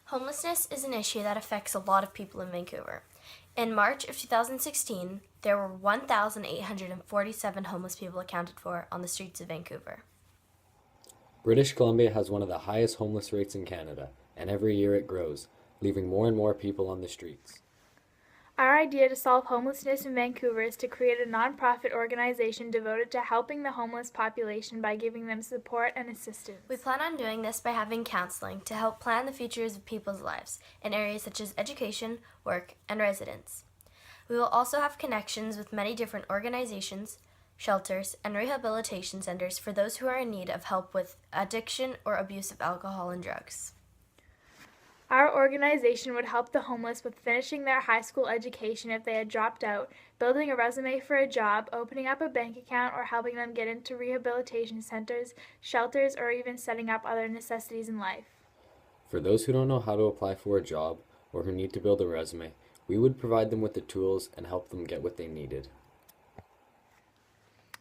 Homelessness is an issue that affects a lot of people in Vancouver. In March of 2016, there were 1,847 homeless people accounted for on the streets of Vancouver. British Columbia has one of the highest homeless rates in Canada, and every year it grows, leaving more and more people on the streets. Our idea to solve homelessness in Vancouver is to create a nonprofit organization devoted to helping the homeless population by giving them support and assistance. We plan on doing this by having counseling to help plan the futures of people's lives in areas such as education, work, and residence. We will also have connections with many different organizations, shelters, and rehabilitation centers for those who are in need of help with addiction or abuse of alcohol and drugs. Our organization would help the homeless with finishing their high school education if they had dropped out, building a resume for a job, opening up a bank account, or helping them get into rehabilitation centers, shelters, or even setting up other necessities in life. For those who don't know how to apply for a job or who need to build a resume, we would provide them with the tools and help them get what they needed.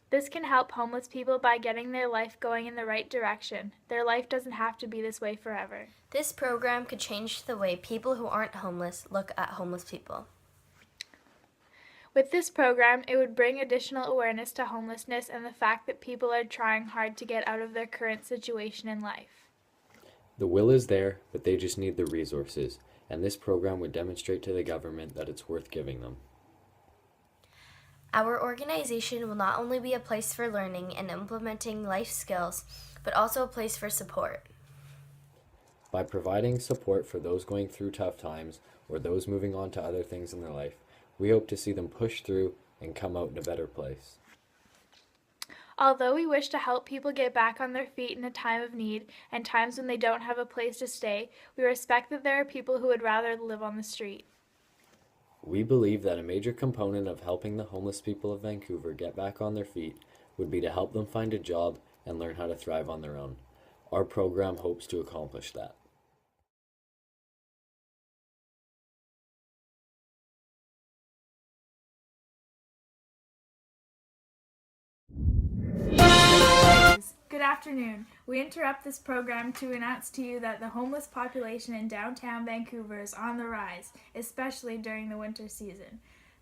This can help homeless people by getting their life going in the right direction. Their life doesn't have to be this way forever. This program could change the way people who aren't homeless look at homeless people. With this program, it would bring additional awareness to homelessness and the fact that people are trying hard to get out of their current situation in life. The will is there, but they just need the resources, and this program would demonstrate to the government that it's worth giving them. Our organization will not only be a place for learning and implementing life skills, but also a place for support. By providing support for those going through tough times or those moving on to other things in their life, we hope to see them push through and come out in a better place. Although we wish to help people get back on their feet in a time of need and times when they don't have a place to stay, we respect that there are people who would rather live on the street. We believe that a major component of helping the homeless people of Vancouver get back on their feet would be to help them find a job and learn how to thrive on their own. Our program hopes to accomplish that. Good afternoon. We interrupt this program to announce to you that the homeless population in downtown Vancouver is on the rise, especially during the winter season.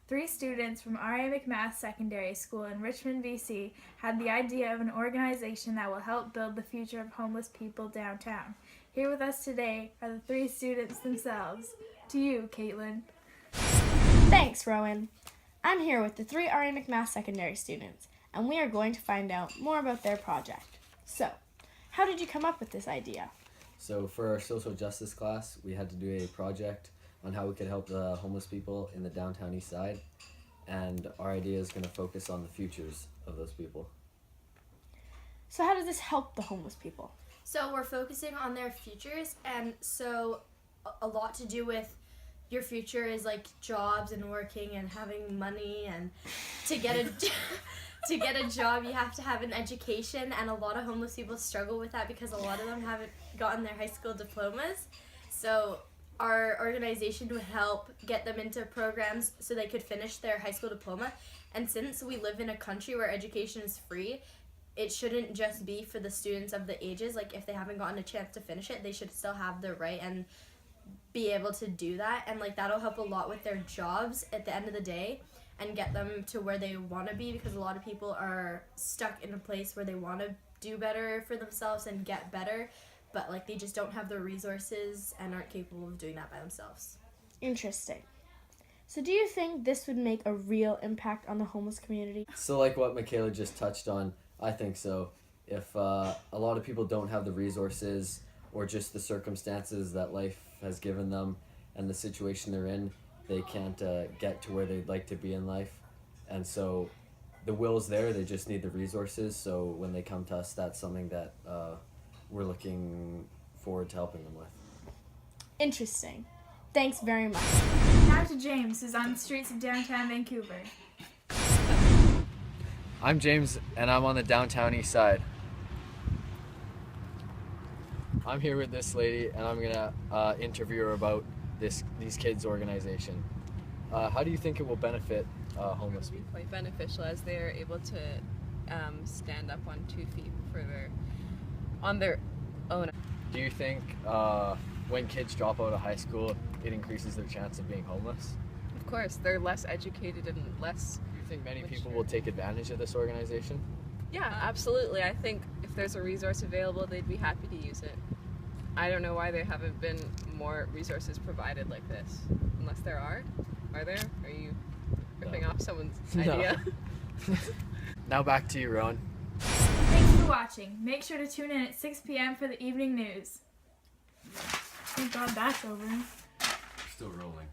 3 students from R.A. McMath Secondary School in Richmond, BC had the idea of an organization that will help build the future of homeless people downtown. Here with us today are the 3 students themselves. To you, Caitlin. Thanks, Rowan. I'm here with the 3 R.A. McMath Secondary students, and we are going to find out more about their project. So, how did you come up with this idea? So for our social justice class, we had to do a project on how we could help the homeless people in the downtown east side, and our idea is going to focus on the futures of those people. So how does this help the homeless people? So we're focusing on their futures, and so a lot to do with your future is like jobs and working and having money, and to get a to get a job you have to have an education, and a lot of homeless people struggle with that because a lot of them haven't gotten their high school diplomas. So our organization would help get them into programs so they could finish their high school diploma. And since we live in a country where education is free, it shouldn't just be for the students of the ages. Like if they haven't gotten a chance to finish it, they should still have the right and be able to do that. And like that'll help a lot with their jobs at the end of the day and get them to where they want to be, because a lot of people are stuck in a place where they want to do better for themselves and get better, but like they just don't have the resources and aren't capable of doing that by themselves. Interesting. So do you think this would make a real impact on the homeless community? So like what Michaela just touched on, I think so. If a lot of people don't have the resources or just the circumstances that life has given them and the situation they're in, they can't get to where they'd like to be in life. And so the will's there, they just need the resources. So when they come to us, that's something that we're looking forward to helping them with. Interesting. Thanks very much. Now to James, who's on the streets of downtown Vancouver. I'm James, and I'm on the downtown east side. I'm here with this lady, and I'm gonna interview her about these kids' organization. How do you think it will benefit homeless people? Quite beneficial, as they are able to stand up on 2 feet on their own. Do you think when kids drop out of high school, it increases their chance of being homeless? Of course, they're less educated and less. Do you think many people will take advantage of this organization? Yeah, absolutely. I think if there's a resource available, they'd be happy to use it. I don't know why there haven't been more resources provided like this. Unless there are. Are there? Are you ripping off someone's idea? Now back to you, Rowan. Thanks for watching. Make sure to tune in at 6 p.m. for the evening news. Thank God that's over. Still rolling.